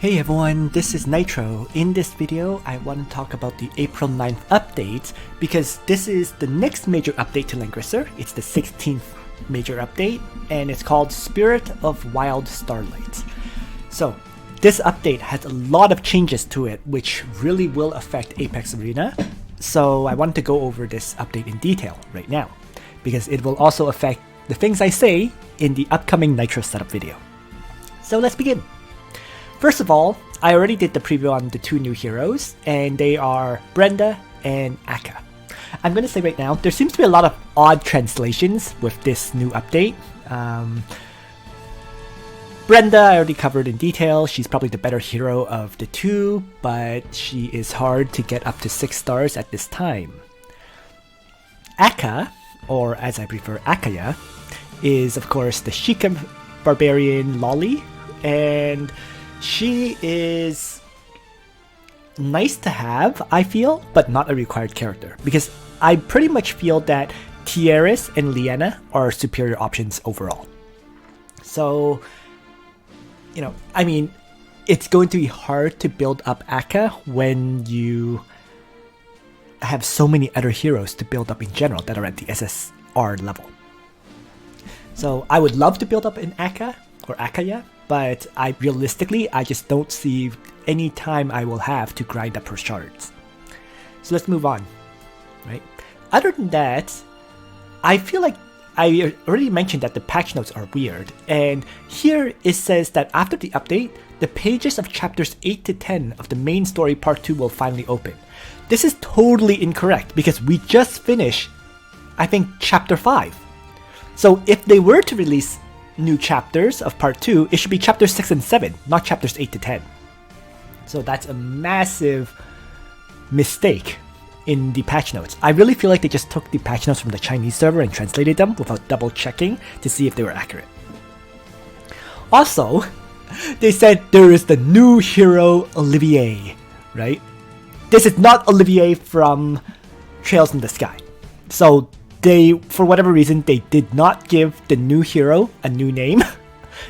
Hey everyone, this is Nitro. In this video, I want to talk about the April 9th update because this is the next major update to Langrisser. It's the 16th major update and it's called Spirit of Wild Starlight. So this update has a lot of changes to it which really will affect Apex Arena. So I want to go over this update in detail right now because it will also affect the things I say in the upcoming Nitro setup video. So let's begin. First of all, I already did the preview on the two new heroes, and they are Brenda and Akka. I'm going to say right now, there seems to be a lot of odd translations with this new update. Brenda, I already covered in detail. She's probably the better hero of the two, but she is hard to get up to 6 stars at this time. Akka, or as I prefer Akaya, is of course the Sheikah Barbarian Lolly, and she is nice to have, I feel, but not a required character, because I pretty much feel that Tiaris and Liana are superior options overall. So, you know, I mean, it's going to be hard to build up Akka when you have so many other heroes to build up in general that are at the SSR level. So I would love to build up an Akka or Akaya, but I just don't see any time I will have to grind up her shards. So let's move on, right? Other than that, I feel like I already mentioned that the patch notes are weird, and here it says that after the update, the pages of chapters 8 to 10 of the main story part 2 will finally open. This is totally incorrect because we just finished, I think, chapter 5. So if they were to release new chapters of part 2, it should be chapters 6 and 7, not chapters 8 to 10. So that's a massive mistake in the patch notes. I really feel like they just took the patch notes from the Chinese server and translated them without double checking to see if they were accurate. Also, they said there is the new hero Olivier, right? This is not Olivier from Trails in the Sky. So they, for whatever reason, they did not give the new hero a new name.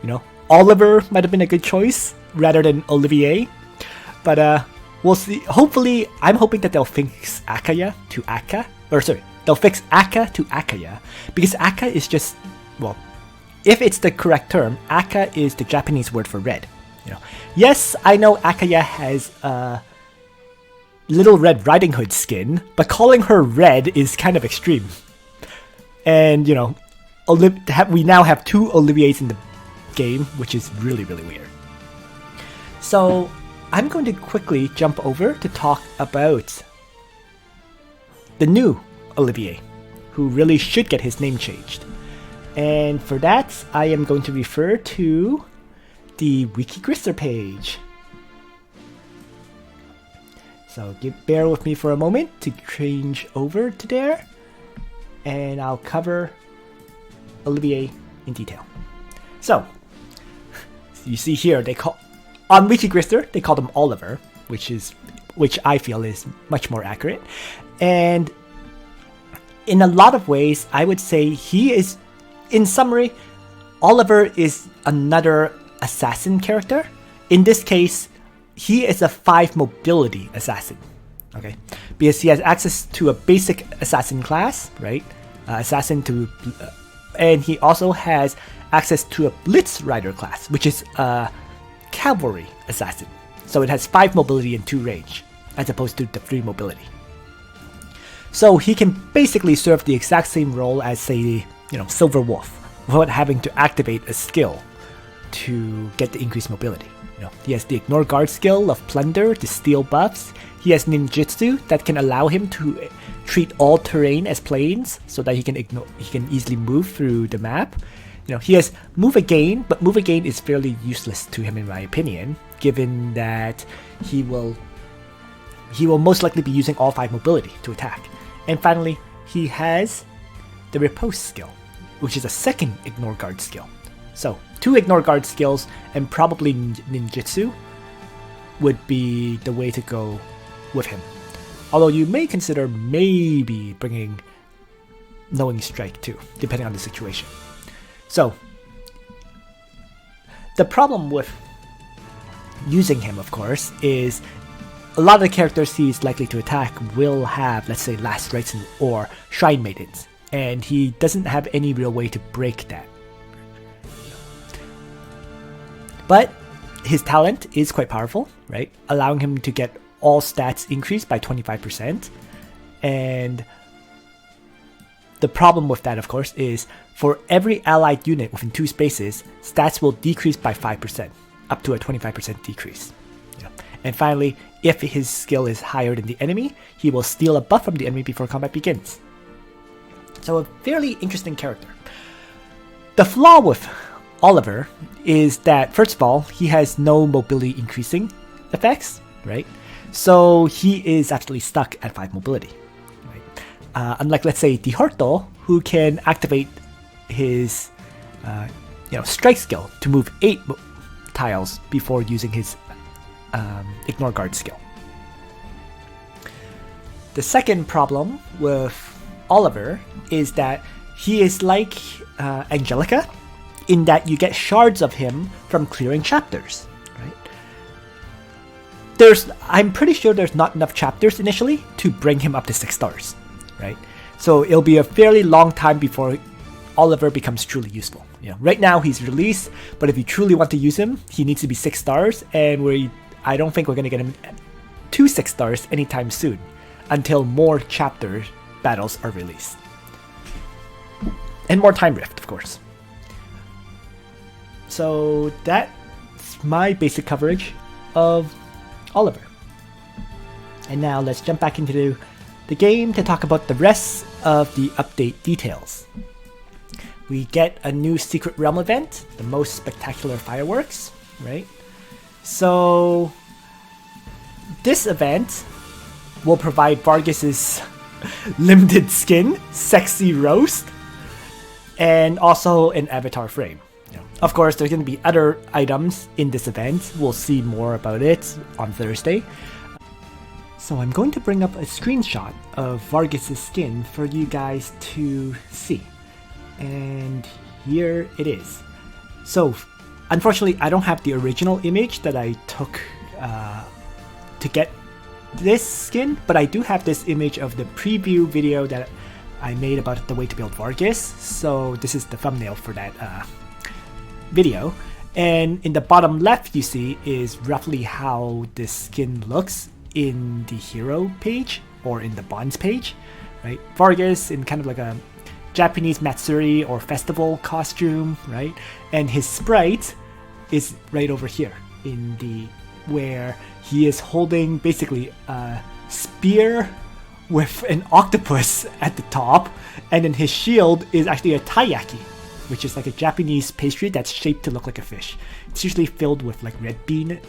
You know, Oliver might have been a good choice rather than Olivier. But we'll see. Hopefully, I'm hoping that they'll fix Akaya to Akka. Or sorry, they'll fix Akka to Akaya. Because Akka is just, well, if it's the correct term, Akka is the Japanese word for red. You know, yes, I know Akaya has a Little Red Riding Hood skin, but calling her red is kind of extreme. And, you know, we now have 2 Oliviers in the game, which is really, really weird. So, I'm going to quickly jump over to talk about the new Olivier, who really should get his name changed. And for that, I am going to refer to the Langrisser page. So, bear with me for a moment to change over to there. And I'll cover Olivier in detail. So, you see here, they call on Langrisser they call him Oliver, which I feel is much more accurate. And in a lot of ways, I would say he is, in summary, Oliver is another assassin character. In this case, he is a 5 mobility assassin. Okay, because he has access to a basic assassin class, right? And he also has access to a Blitz Rider class, which is a cavalry assassin. So it has 5 mobility and 2 range, as opposed to the 3 mobility. So he can basically serve the exact same role as, say, you know, Silver Wolf, without having to activate a skill to get the increased mobility. You know, he has the Ignore Guard skill of Plunder to steal buffs. He has ninjutsu that can allow him to treat all terrain as plains, so that he can easily move through the map. You know, he has Move Again, but Move Again is fairly useless to him in my opinion, given that he will most likely be using all 5 mobility to attack. And finally, he has the Riposte skill, which is a second Ignore Guard skill. So 2 Ignore Guard skills and probably ninjutsu would be the way to go with him. Although you may consider maybe bringing Knowing Strike too, depending on the situation. So, the problem with using him, of course, is a lot of the characters he's likely to attack will have, let's say, Last Rites or Shrine Maidens, and he doesn't have any real way to break that. But his talent is quite powerful, right? Allowing him to get all stats increased by 25%. And the problem with that, of course, is for every allied unit within 2 spaces, stats will decrease by 5%, up to a 25% decrease. And finally, if his skill is higher than the enemy, he will steal a buff from the enemy before combat begins. So a fairly interesting character. The flaw with Oliver is that, first of all, he has no mobility increasing effects, right? So he is actually stuck at 5 mobility. Right? Unlike, let's say, Dihorto, who can activate his strike skill to move 8 tiles before using his Ignore Guard skill. The second problem with Oliver is that he is like Angelica, in that you get shards of him from clearing chapters. Right? I'm pretty sure there's not enough chapters initially to bring him up to 6 stars. Right? So it'll be a fairly long time before Oliver becomes truly useful. Right now he's released, but if you truly want to use him, he needs to be 6 stars, and I don't think we're going to get him to 6 stars anytime soon, until more chapter battles are released. And more Time Rift, of course. So that's my basic coverage of Oliver. And now let's jump back into the game to talk about the rest of the update details. We get a new Secret Realm event, the most spectacular fireworks, right? So this event will provide Vargas's limited skin, Sexy Roast, and also an avatar frame. Of course, there's going to be other items in this event. We'll see more about it on Thursday. So I'm going to bring up a screenshot of Vargas's skin for you guys to see. And here it is. So, unfortunately, I don't have the original image that I took to get this skin, but I do have this image of the preview video that I made about the way to build Vargas. So this is the thumbnail for that video. And in the bottom left you see is roughly how this skin looks in the hero page or in the bonds page, right? Vargas in kind of like a Japanese Matsuri or festival costume, right? And his sprite is right over here in the where he is holding basically a spear with an octopus at the top, and then his shield is actually a taiyaki, which is like a Japanese pastry that's shaped to look like a fish. It's usually filled with like red bean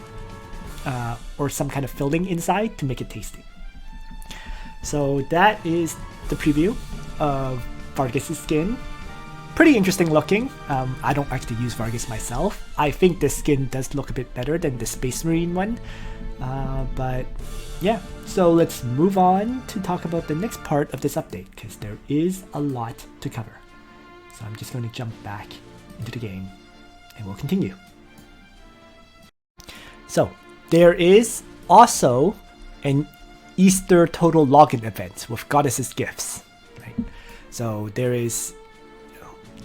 or some kind of filling inside to make it tasty. So that is the preview of Vargas' skin. Pretty interesting looking. I don't actually use Vargas myself. I think this skin does look a bit better than the Space Marine one. But yeah, so let's move on to talk about the next part of this update, because there is a lot to cover. So I'm just going to jump back into the game and we'll continue. So there is also an Easter total login event with Goddess's Gifts. Right? So there is,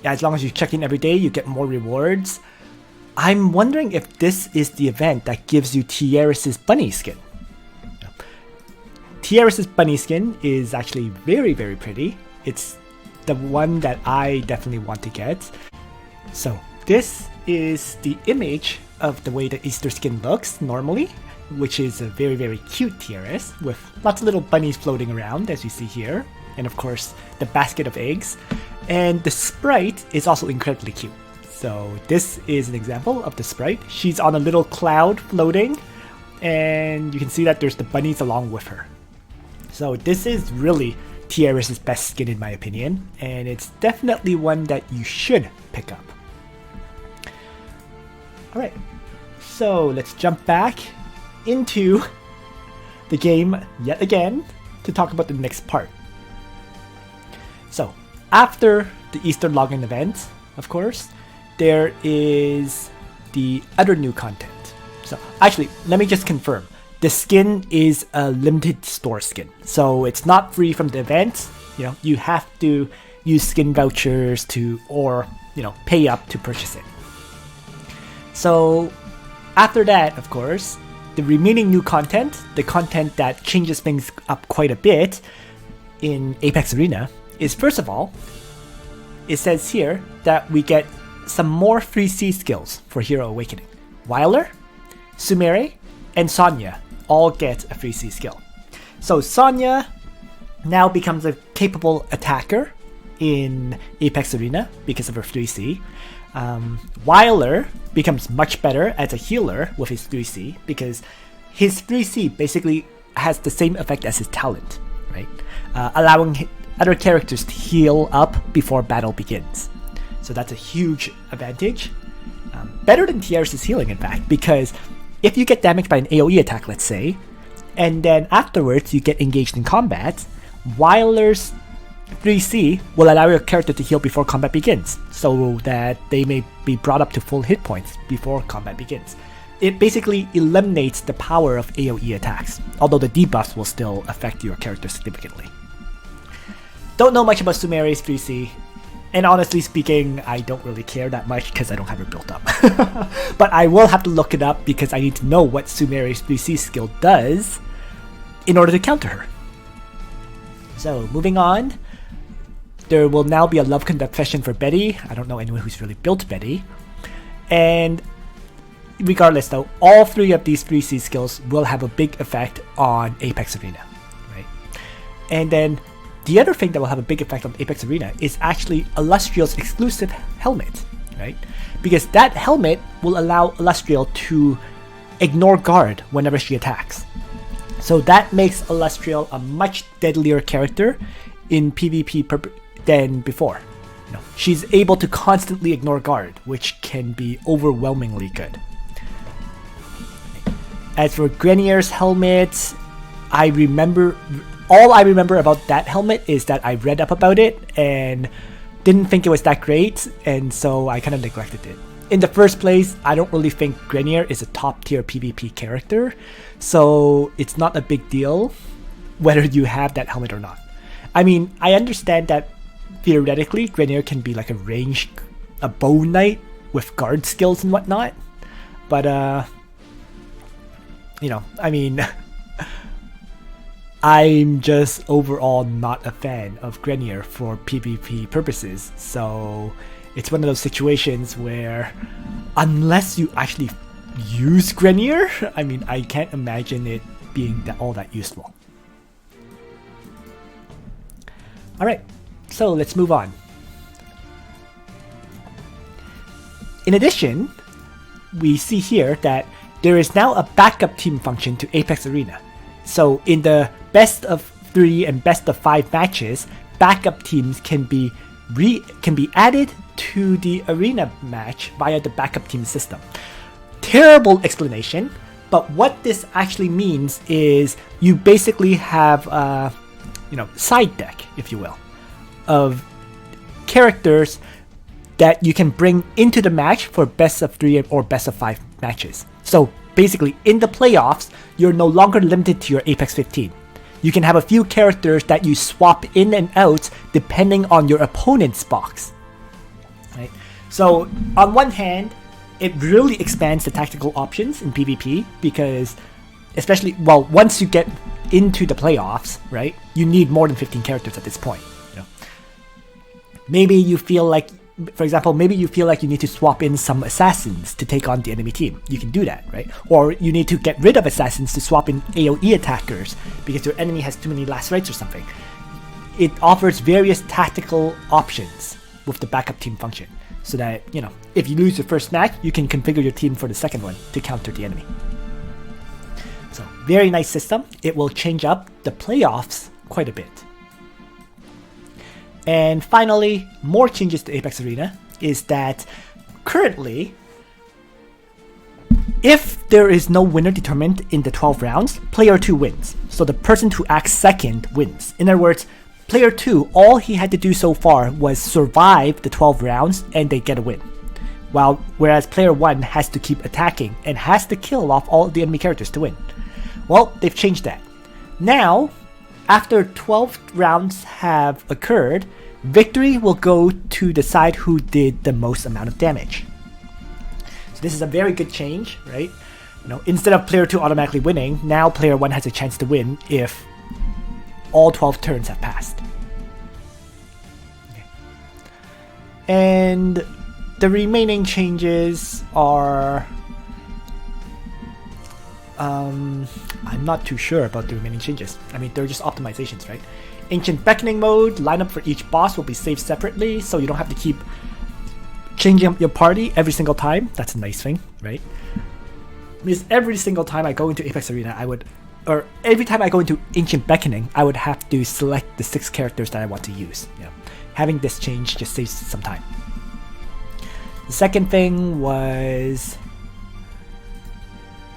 as long as you check in every day, you get more rewards. I'm wondering if this is the event that gives you Tiaris' bunny skin. Tiaris' bunny skin is actually very, very pretty. It's the one that I definitely want to get. So this is the image of the way the Easter skin looks normally, which is a very, very cute Tiaris with lots of little bunnies floating around, as you see here. And of course, the basket of eggs. And the sprite is also incredibly cute. So this is an example of the sprite. She's on a little cloud floating, and you can see that there's the bunnies along with her. So this is really Tiaris' best skin in my opinion, and it's definitely one that you should pick up. Alright, so let's jump back into the game yet again to talk about the next part. So after the Easter login event, of course, there is the other new content. So So actually, let me just confirm. The skin is a limited store skin, so it's not free from the event. You know, you have to use skin vouchers or pay up to purchase it. So after that, of course, the remaining new content, the content that changes things up quite a bit in Apex Arena, is first of all, it says here that we get some more 3C skills for Hero Awakening. Wyler, Sumere, and Sonya all get a 3C skill. So Sonya now becomes a capable attacker in Apex Arena because of her 3C. Wyler becomes much better as a healer with his 3C because his 3C basically has the same effect as his talent, right? Allowing other characters to heal up before battle begins. So that's a huge advantage. Better than Tiaris' healing, in fact, because if you get damaged by an AoE attack, let's say, and then afterwards you get engaged in combat, Wyler's 3C will allow your character to heal before combat begins, so that they may be brought up to full hit points before combat begins. It basically eliminates the power of AoE attacks, although the debuffs will still affect your character significantly. Don't know much about Sumere's 3C, and honestly speaking, I don't really care that much because I don't have her built up. But I will have to look it up because I need to know what Sumere's 3C skill does in order to counter her. So, moving on. There will now be a love confession for Betty. I don't know anyone who's really built Betty. And regardless though, all three of these 3C skills will have a big effect on Apex Arena, right? And then the other thing that will have a big effect on Apex Arena is actually Illustrial's exclusive helmet, right? Because that helmet will allow Illustrial to ignore guard whenever she attacks. So that makes Illustrial a much deadlier character in PvP than before. She's able to constantly ignore guard, which can be overwhelmingly good. As for Grenier's helmet, all I remember about that helmet is that I read up about it and didn't think it was that great, and so I kind of neglected it. In the first place, I don't really think Grenier is a top tier PvP character, so it's not a big deal whether you have that helmet or not. I mean, I understand that theoretically Grenier can be like a bow knight with guard skills and whatnot, but I mean, I'm just overall not a fan of Grenier for PvP purposes, so it's one of those situations where unless you actually use Grenier, I mean, I can't imagine it being all that useful. Alright, so let's move on. In addition, we see here that there is now a backup team function to Apex Arena. So in the best of 3 and best of 5 matches, backup teams can be added to the arena match via the backup team system. Terrible explanation, but what this actually means is you basically have a side deck, if you will, of characters that you can bring into the match for best of 3 or best of 5 matches. So basically, in the playoffs, you're no longer limited to your Apex 15. You can have a few characters that you swap in and out depending on your opponent's box. Right? So on one hand, it really expands the tactical options in PvP because, once you get into the playoffs, right, you need more than 15 characters at this point. Maybe you feel like, for example, you need to swap in some assassins to take on the enemy team. You can do that, right? Or you need to get rid of assassins to swap in AoE attackers because your enemy has too many last rites or something. It offers various tactical options with the backup team function, so that, if you lose your first match, you can configure your team for the second one to counter the enemy. So, very nice system. It will change up the playoffs quite a bit. And finally, more changes to Apex Arena is that currently, if there is no winner determined in the 12 rounds, player 2 wins. So the person who acts second wins. In other words, player 2, all he had to do so far was survive the 12 rounds and they get a win. whereas player 1 has to keep attacking and has to kill off all the enemy characters to win. Well, they've changed that. Now, after 12 rounds have occurred, victory will go to decide who did the most amount of damage. So this is a very good change, right? Instead of player 2 automatically winning, now player 1 has a chance to win if all 12 turns have passed. Okay. And the remaining changes are... I'm not too sure about the remaining changes. I mean, they're just optimizations, right? Ancient Beckoning mode, lineup for each boss will be saved separately, so you don't have to keep changing up your party every single time. That's a nice thing, right? Because every single time I go into Apex Arena, every time I go into Ancient Beckoning, I would have to select the 6 characters that I want to use. Having this change just saves some time. The second thing was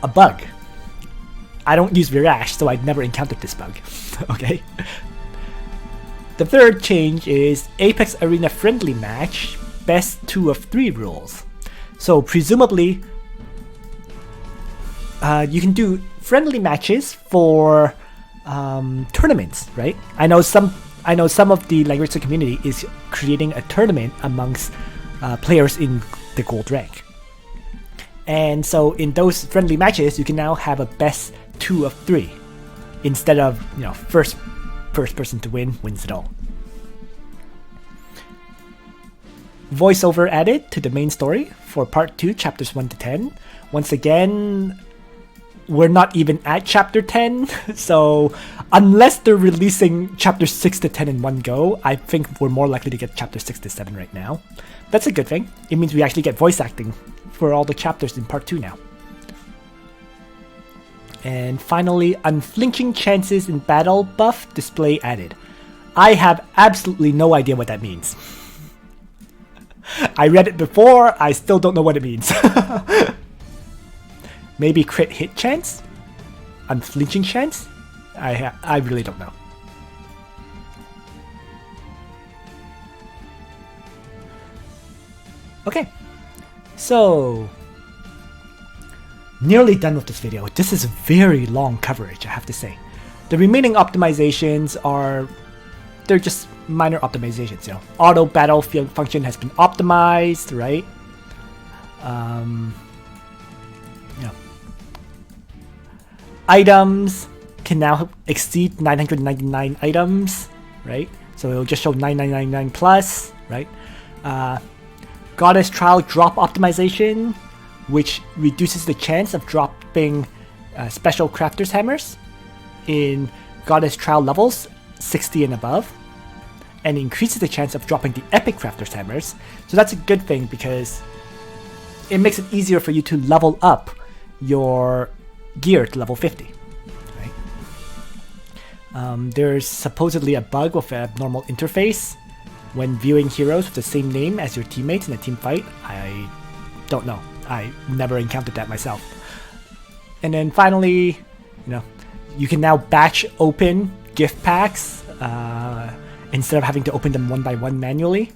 a bug. I don't use Virage, so I'd never encountered this bug. Okay. The third change is Apex Arena friendly match, best 2 of 3 rules. So presumably, you can do friendly matches for tournaments, right? I know some of the Langrisser community is creating a tournament amongst players in the gold rank. And so in those friendly matches, you can now have a best 2 of 3 instead of first person to win wins it all. Voiceover added to the main story for part 2, chapters 1 to 10. Once again, we're not even at chapter 10, so unless they're releasing chapters 6 to 10 in one go, I think we're more likely to get chapter 6 to 7 right now. That's a good thing. It means we actually get voice acting for all the chapters in part 2 now. And finally, unflinching chances in battle buff display added. I have absolutely no idea what that means. I read it before, I still don't know what it means. Maybe crit hit chance? Unflinching chance? I really don't know. Okay, so nearly done with this video. This is very long coverage, I have to say. The remaining optimizations they're just minor optimizations, Auto battlefield function has been optimized, right? Items can now exceed 999 items, right? So it'll just show 9999 plus, right? Goddess Trial drop optimization, which reduces the chance of dropping special crafter's hammers in Goddess Trial levels 60 and above, and increases the chance of dropping the epic crafter's hammers. So that's a good thing because it makes it easier for you to level up your gear to level 50. Right? There's supposedly a bug with an abnormal interface when viewing heroes with the same name as your teammates in a team fight. I don't know. I never encountered that myself. And then finally, you can now batch open gift packs instead of having to open them one by one manually.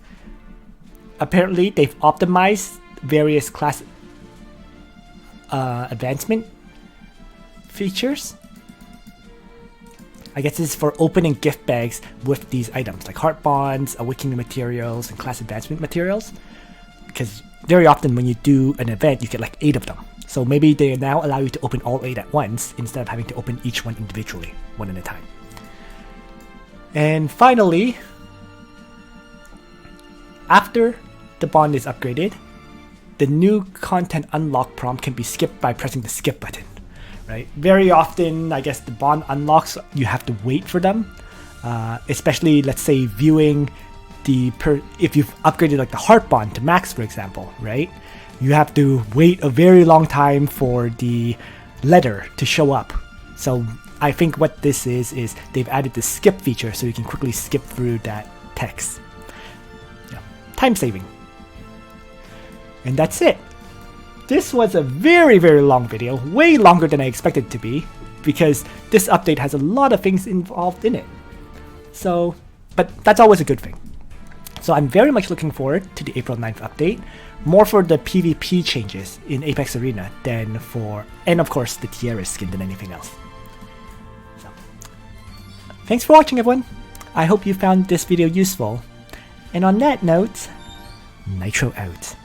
Apparently, they've optimized various class advancement features. I guess this is for opening gift bags with these items like heart bonds, awakening materials, and class advancement materials. Because very often when you do an event, you get like 8 of them. So maybe they now allow you to open all 8 at once instead of having to open each one individually, one at a time. And finally, after the bond is upgraded, the new content unlock prompt can be skipped by pressing the skip button. Right? Very often, I guess the bond unlocks, you have to wait for them. Especially, let's say, viewing if you've upgraded like the heart bond to max, for example, right? You have to wait a very long time for the letter to show up. So I think what this is they've added the skip feature so you can quickly skip through that text. Yeah. Time saving. And that's it. This was a very, very long video, way longer than I expected it to be, because this update has a lot of things involved in it. So, but that's always a good thing. So I'm very much looking forward to the April 9th update, more for the PvP changes in Apex Arena than for, and of course the Tiaris skin than anything else. So, thanks for watching everyone. I hope you found this video useful. And on that note, Nitro out.